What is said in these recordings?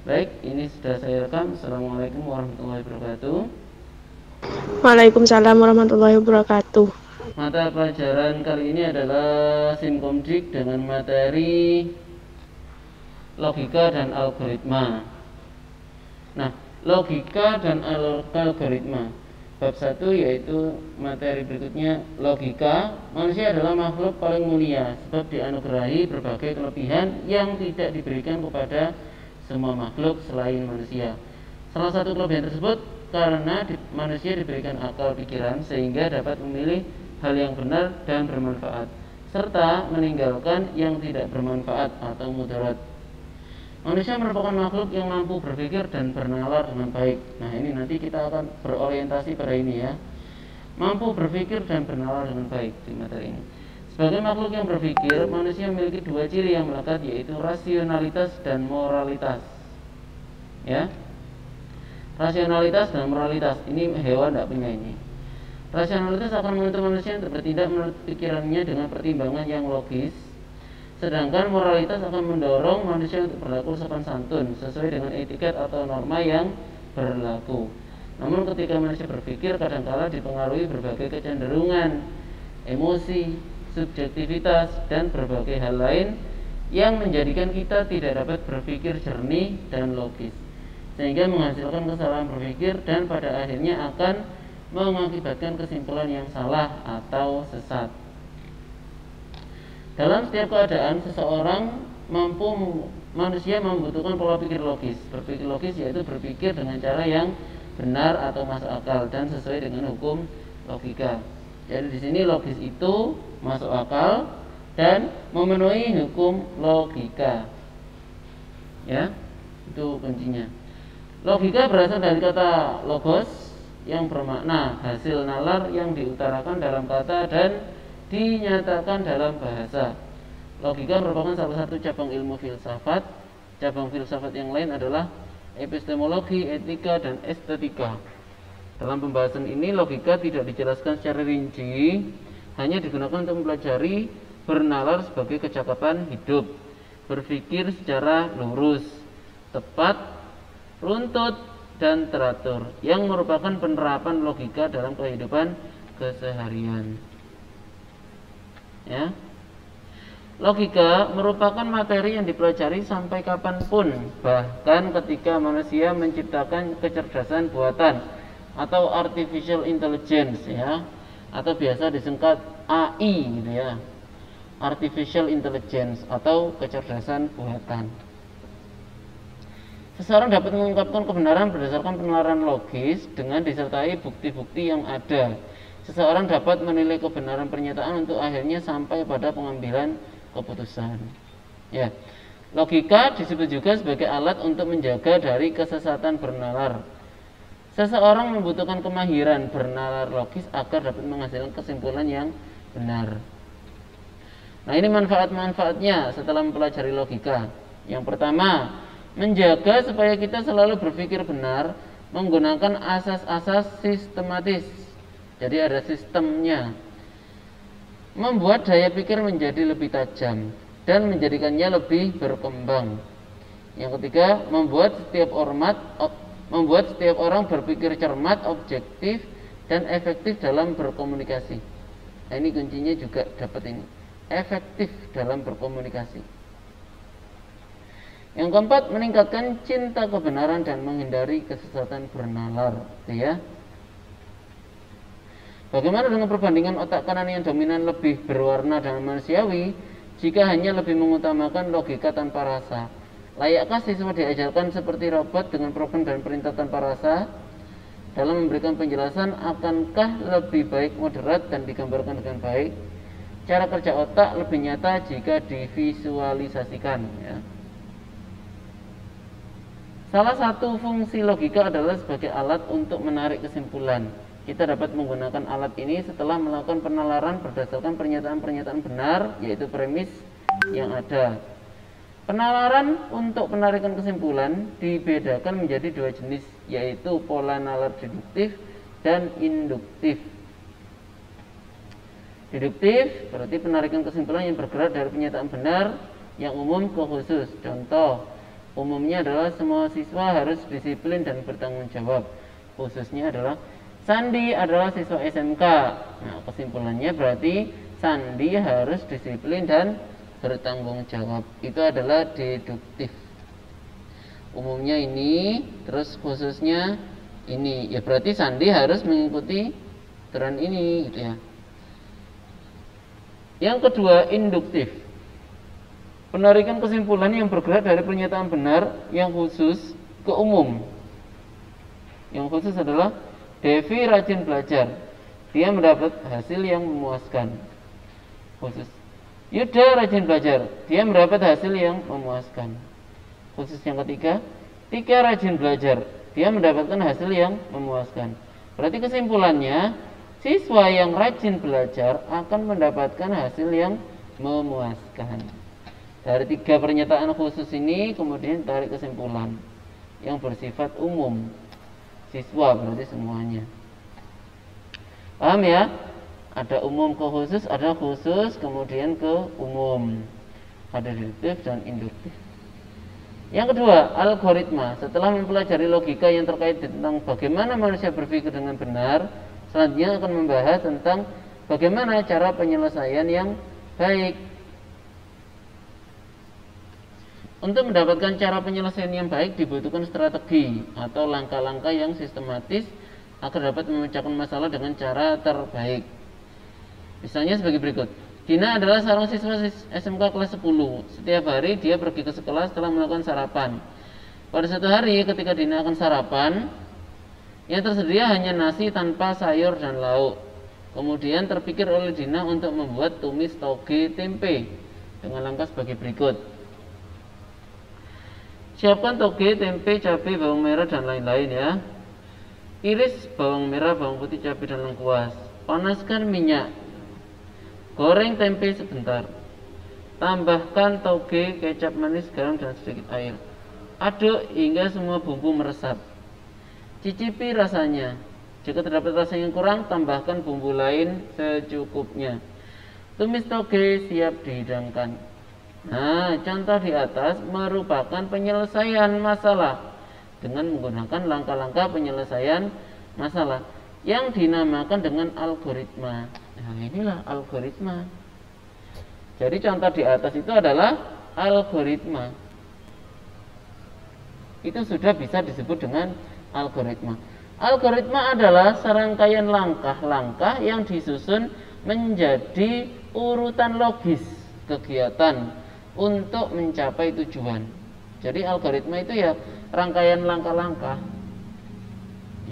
Baik, ini sudah saya rekam. Assalamualaikum warahmatullahi wabarakatuh. Waalaikumsalam warahmatullahi wabarakatuh. Mata pelajaran kali ini adalah Simkomdik dengan materi logika dan algoritma. Nah, logika dan algoritma. Bab 1 yaitu materi berikutnya logika. Manusia adalah makhluk paling mulia sebab dianugerahi berbagai kelebihan yang tidak diberikan kepada semua makhluk selain manusia. Salah satu kelebihan tersebut karena manusia diberikan akal pikiran sehingga dapat memilih hal yang benar dan bermanfaat, serta meninggalkan yang tidak bermanfaat atau mudarat. Manusia merupakan makhluk yang mampu berpikir dan bernalar dengan baik. Nah, ini nanti kita akan berorientasi pada ini ya. Mampu berpikir dan bernalar dengan baik di materi ini. Sebagai makhluk yang berpikir, manusia memiliki dua ciri yang melekat, yaitu rasionalitas dan moralitas. Ya, rasionalitas dan moralitas ini hewan tidak punya ini. Rasionalitas akan menuntut manusia untuk bertindak menurut pikirannya dengan pertimbangan yang logis, sedangkan moralitas akan mendorong manusia untuk berlaku sopan santun sesuai dengan etiket atau norma yang berlaku. Namun ketika manusia berpikir, kadangkala dipengaruhi berbagai kecenderungan, emosi, subjektivitas, dan berbagai hal lain yang menjadikan kita tidak dapat berpikir jernih dan logis, sehingga menghasilkan kesalahan berpikir dan pada akhirnya akan mengakibatkan kesimpulan yang salah atau sesat. Dalam setiap keadaan, manusia membutuhkan pola pikir logis. Berpikir logis yaitu berpikir dengan cara yang benar atau masuk akal dan sesuai dengan hukum logika. Jadi di sini logis itu masuk akal dan memenuhi hukum logika. Ya, itu kuncinya. Logika berasal dari kata logos yang bermakna hasil nalar yang diutarakan dalam kata dan dinyatakan dalam bahasa. Logika merupakan salah satu cabang ilmu filsafat. Cabang filsafat yang lain adalah epistemologi, etika, dan estetika. Dalam pembahasan ini logika tidak dijelaskan secara rinci, hanya digunakan untuk mempelajari bernalar sebagai kecakapan hidup, berpikir secara lurus, tepat, runtut, dan teratur, yang merupakan penerapan logika dalam kehidupan keseharian. Ya, logika merupakan materi yang dipelajari sampai kapanpun, bahkan ketika manusia menciptakan kecerdasan buatan atau artificial intelligence, ya, atau biasa disingkat AI, gitu ya, artificial intelligence atau kecerdasan buatan. Seseorang dapat mengungkapkan kebenaran berdasarkan penalaran logis dengan disertai bukti-bukti yang ada. Seseorang dapat menilai kebenaran pernyataan untuk akhirnya sampai pada pengambilan keputusan. Ya, logika disebut juga sebagai alat untuk menjaga dari kesesatan bernalar. Seseorang membutuhkan kemahiran bernalar logis agar dapat menghasilkan kesimpulan yang benar. Nah, ini manfaat-manfaatnya setelah mempelajari logika. Yang pertama, menjaga supaya kita selalu berpikir benar menggunakan asas-asas sistematis. Jadi ada sistemnya. Membuat daya pikir menjadi lebih tajam dan menjadikannya lebih berkembang. Yang ketiga, membuat setiap orang berpikir cermat, objektif, dan efektif dalam berkomunikasi. Nah, ini kuncinya juga dapat ini. Efektif dalam berkomunikasi. Yang keempat, meningkatkan cinta kebenaran dan menghindari kesesatan bernalar, ya. Bagaimana dengan perbandingan otak kanan yang dominan lebih berwarna dan manusiawi jika hanya lebih mengutamakan logika tanpa rasa? Layakkah siswa diajarkan seperti robot dengan program dan perintah tanpa rasa? Dalam memberikan penjelasan, akankah lebih baik moderat dan digambarkan dengan baik? Cara kerja otak lebih nyata jika divisualisasikan, ya. Salah satu fungsi logika adalah sebagai alat untuk menarik kesimpulan. Kita dapat menggunakan alat ini setelah melakukan penalaran berdasarkan pernyataan-pernyataan benar, yaitu premis yang ada. Penalaran untuk penarikan kesimpulan dibedakan menjadi dua jenis, yaitu pola nalar deduktif dan induktif. Deduktif berarti penarikan kesimpulan yang bergerak dari pernyataan benar yang umum ke khusus. Contoh, Umumnya adalah semua siswa harus disiplin dan bertanggung jawab. Khususnya adalah Sandi adalah siswa SMK. Nah, kesimpulannya berarti Sandi harus disiplin dan bertanggung jawab. Itu adalah deduktif. Umumnya ini, terus khususnya ini. Ya berarti Sandi harus mengikuti aturan ini gitu ya. Yang kedua, induktif. Penarikan kesimpulan yang bergerak dari pernyataan benar yang khusus ke umum. Yang khusus adalah Devi rajin belajar. Dia mendapat hasil yang memuaskan. Khusus. Yuda rajin belajar. Dia mendapat hasil yang memuaskan. Khusus yang ketiga, Tika rajin belajar. Dia mendapatkan hasil yang memuaskan. Berarti kesimpulannya, siswa yang rajin belajar akan mendapatkan hasil yang memuaskan. Dari 3 pernyataan khusus ini kemudian tarik kesimpulan yang bersifat umum. Siswa berarti semuanya. Paham ya? Ada umum ke khusus, ada khusus kemudian ke umum. Ada deduktif dan induktif. Yang kedua, algoritma. Setelah mempelajari logika yang terkait tentang bagaimana manusia berpikir dengan benar, selanjutnya akan membahas tentang bagaimana cara penyelesaian yang baik. Untuk mendapatkan cara penyelesaian yang baik dibutuhkan strategi atau langkah-langkah yang sistematis agar dapat memecahkan masalah dengan cara terbaik. Misalnya sebagai berikut. Dina adalah seorang siswa SMK kelas 10. Setiap hari dia pergi ke sekolah setelah melakukan sarapan. Pada suatu hari ketika Dina akan sarapan, yang tersedia hanya nasi tanpa sayur dan lauk. Kemudian terpikir oleh Dina untuk membuat tumis toge tempe dengan langkah sebagai berikut. Siapkan toge, tempe, cabai, bawang merah, dan lain-lain ya. Iris bawang merah, bawang putih, cabai, dan lengkuas. Panaskan minyak. Goreng tempe sebentar. Tambahkan toge, kecap manis, garam, dan sedikit air. Aduk hingga semua bumbu meresap. Cicipi rasanya. Jika terdapat rasa yang kurang, tambahkan bumbu lain secukupnya. Tumis toge siap dihidangkan. Nah, contoh di atas merupakan penyelesaian masalah dengan menggunakan langkah-langkah penyelesaian masalah yang dinamakan dengan algoritma. Nah, inilah algoritma. Jadi contoh di atas itu adalah algoritma. Itu sudah bisa disebut dengan algoritma. Algoritma adalah serangkaian langkah-langkah yang disusun menjadi urutan logis kegiatan untuk mencapai tujuan. Jadi algoritma itu ya rangkaian langkah-langkah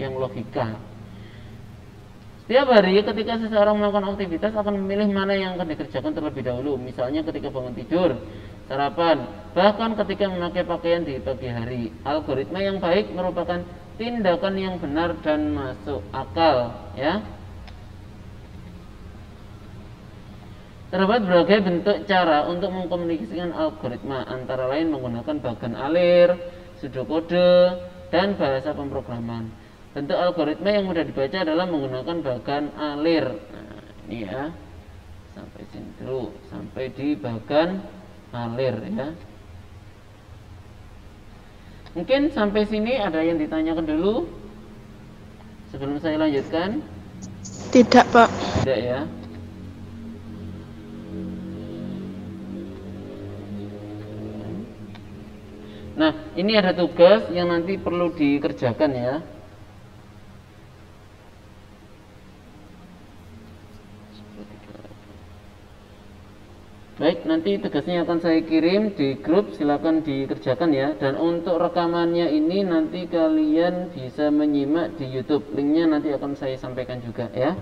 yang logika. Setiap hari ketika seseorang melakukan aktivitas akan memilih mana yang akan dikerjakan terlebih dahulu. Misalnya ketika bangun tidur, sarapan, bahkan ketika memakai pakaian di pagi hari. Algoritma yang baik merupakan tindakan yang benar dan masuk akal, ya. Terdapat berbagai bentuk cara untuk mengkomunikasikan algoritma, antara lain menggunakan bagan alir, pseudokode, dan bahasa pemrograman. Bentuk algoritma yang mudah dibaca adalah menggunakan bagan alir. Nah, ini ya, sampai sini dulu, sampai di bagan alir ya. Mungkin sampai sini ada yang ditanyakan dulu sebelum saya lanjutkan? Tidak, Pak. Tidak ya. Nah, ini ada tugas yang nanti perlu dikerjakan ya. Baik, nanti tugasnya akan saya kirim di grup, silakan dikerjakan ya. Dan untuk rekamannya ini nanti kalian bisa menyimak di YouTube. Linknya nanti akan saya sampaikan juga ya.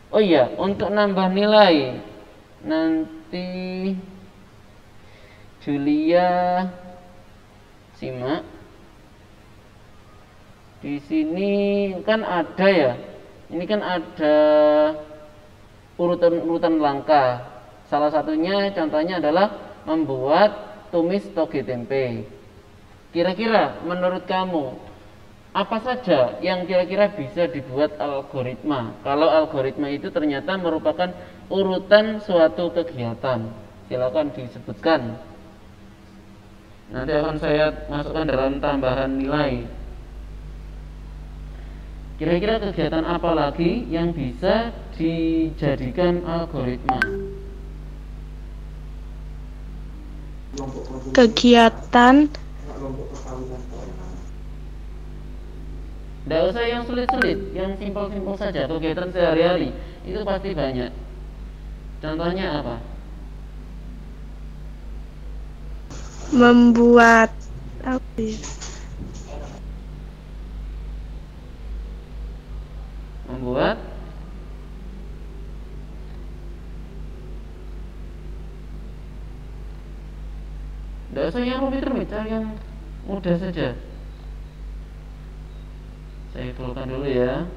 Oh iya, untuk nambah nilai nanti Julia simak. Di sini kan ada ya. Ini kan ada urutan-urutan langkah. Salah satunya contohnya adalah membuat tumis toge tempe. Kira-kira menurut kamu apa saja yang kira-kira bisa dibuat algoritma? Kalau algoritma itu ternyata merupakan urutan suatu kegiatan. Silakan disebutkan. Nanti akan saya masukkan dalam tambahan nilai. Kira-kira kegiatan apa lagi yang bisa dijadikan algoritma? Kegiatan Tidak usah yang sulit-sulit, yang simpel-simpel saja. Kegiatan sehari-hari itu pasti banyak. Contohnya apa? membuat apa ya? Membuat tidak usah yang rumit-rumit, cari yang mudah saja. Saya fullkan dulu ya.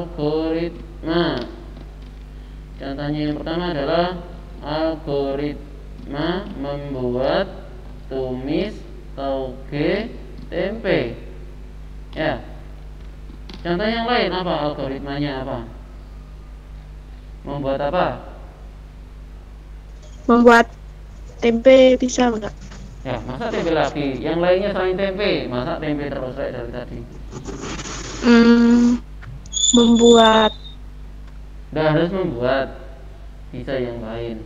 Algoritma. Contohnya yang pertama adalah algoritma membuat tumis tauge tempe. Ya. Contoh yang lain apa algoritmanya apa? Membuat apa? Membuat tempe bisa enggak? Ya, masak tempe lagi. Yang lainnya selain tempe, masak tempe terus kayak dari tadi. Membuat Nggak harus membuat, bisa yang lain.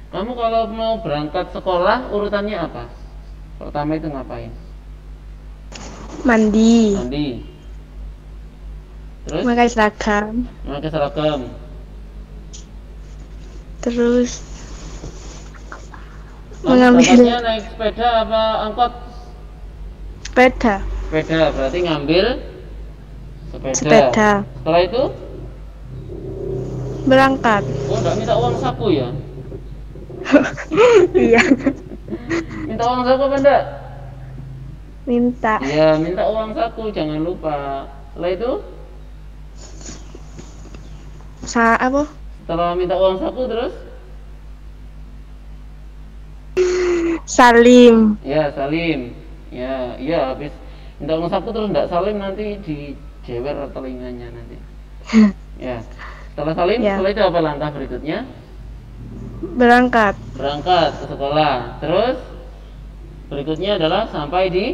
Kamu kalau mau berangkat sekolah urutannya apa? Pertama itu ngapain? mandi, Mandi. Terus? memakai seragam, Memakai seragam. terus Kamu mengambil berangkatnya naik sepeda apa angkot? sepeda, Sepeda, berarti ngambil sepeda. Sepeda. Setelah itu? berangkat. Oh, enggak minta uang saku ya? Iya, Minta uang saku apa enggak? minta Iya, minta uang saku, jangan lupa. Setelah itu? apa? Setelah minta uang saku terus? Salim. Ya, salim. Ya, iya habis minta uang saku terus enggak salim nanti dijewer telinganya nanti. Ya. Setelah salim, Ya. setelah itu apa langkah berikutnya? Berangkat Berangkat ke sekolah. Terus berikutnya adalah sampai di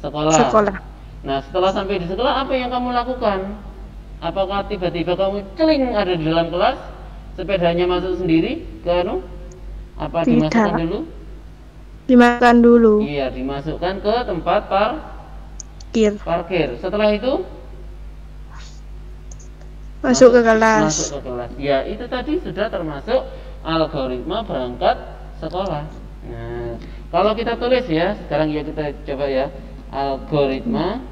sekolah. sekolah. Nah, setelah sampai di sekolah apa yang kamu lakukan? Apakah tiba-tiba kamu celing ada di dalam kelas, sepedanya masuk sendiri ke anu? Apa Tidak. dimasukkan dulu? Dimakan dulu. Iya, dimasukkan ke tempat parkir. Setelah itu Masuk ke kelas. Masuk ke kelas. Ya, itu tadi sudah termasuk algoritma berangkat sekolah. Nah, kalau kita tulis ya, sekarang ya kita coba ya. Algoritma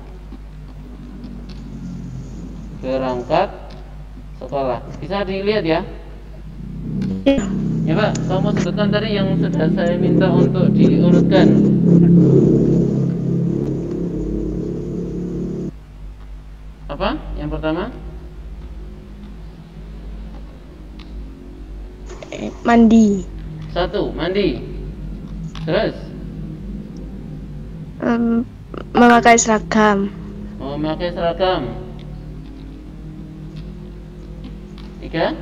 berangkat sekolah. Bisa dilihat ya. Ya Pak, kamu sebutkan tadi yang sudah saya minta untuk diurutkan. Apa? Yang pertama? Mandi. 1. Mandi. Terus? Memakai seragam. Memakai seragam. 3.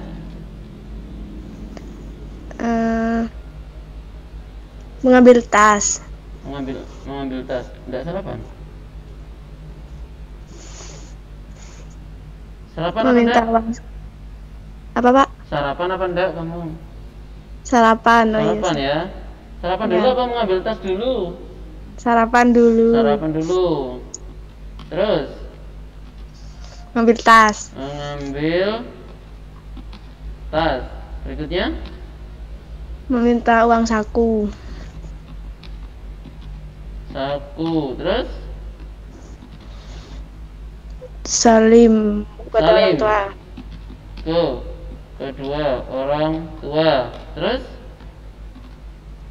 Mengambil tas. Mengambil tas. Enggak sarapan. Sarapan apa Meminta enggak? uang. Apa Pak? Sarapan apa enggak kamu? Sarapan. Oh iya. Sarapan ya. Sarapan Ya. dulu apa mengambil tas dulu? Sarapan dulu. Sarapan dulu. Terus Mengambil tas. mengambil tas. Berikutnya Meminta uang saku. saku. Terus Salim. Buat Salim. orang tua. kedua orang tua. Terus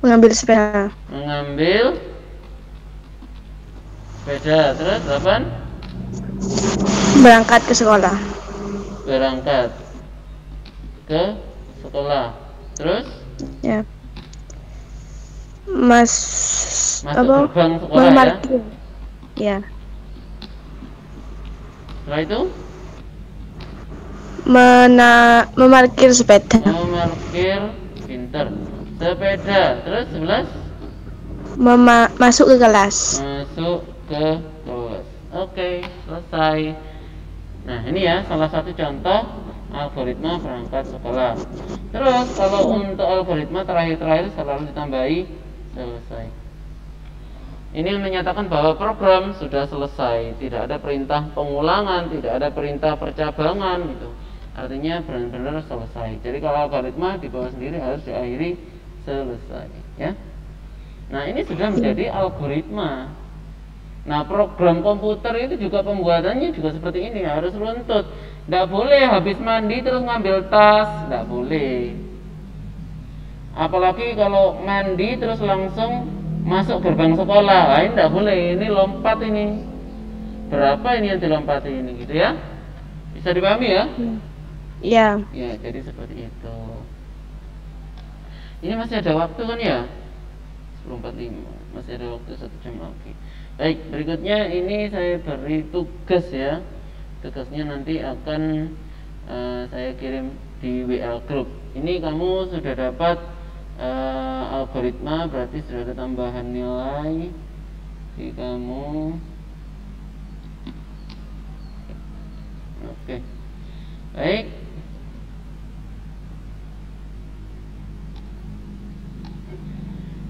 Mengambil sepeda. mengambil sepeda. Terus 8. Berangkat ke sekolah. Berangkat ke sekolah. Terus Ya. Mas Masuk apa? gerbang sekolah ya. Memarkir. Ya. Setelah itu Memarkir sepeda. memarkir, pinter. Sepeda. Terus 11 Masuk ke kelas. masuk ke kelas. Oke, selesai. Nah, ini ya salah satu contoh algoritma perangkat sekolah. Terus kalau untuk algoritma terakhir selalu ditambahi selesai. Ini menyatakan bahwa program sudah selesai, tidak ada perintah pengulangan, tidak ada perintah percabangan gitu. Artinya benar-benar selesai. Jadi kalau algoritma di bawah sendiri harus diakhiri selesai, ya. Nah, ini sudah menjadi algoritma. Nah, program komputer itu juga pembuatannya juga seperti ini, harus runtut. Tidak boleh habis mandi terus ngambil tas, tidak boleh. Apalagi kalau mandi terus langsung masuk gerbang sekolah, nah, ini tidak boleh. Ini lompat ini. Berapa ini yang dilompati ini, gitu ya? Bisa dipahami ya? Ya. Ya, jadi seperti itu. Ini masih ada waktu kan ya? 10.45, masih ada waktu 1 jam lagi. Baik, berikutnya ini saya beri tugas ya. Tugasnya nanti akan saya kirim di WA group. Ini kamu sudah dapat algoritma, berarti sudah ada tambahan nilai di kamu. Oke. Baik.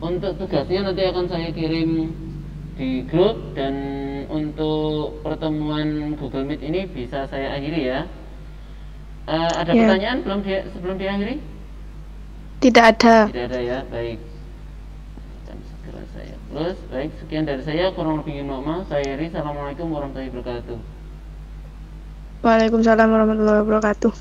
Untuk tugasnya nanti akan saya kirim di grup, dan untuk pertemuan Google Meet ini bisa saya akhiri ya. Ada pertanyaan sebelum diakhiri? Tidak ada. Tidak ada ya, baik. Akan segera saya close. Baik, sekian dari saya, kurang lebih mohon maaf. Saya Heri, assalamualaikum warahmatullahi wabarakatuh. Waalaikumsalam warahmatullahi wabarakatuh.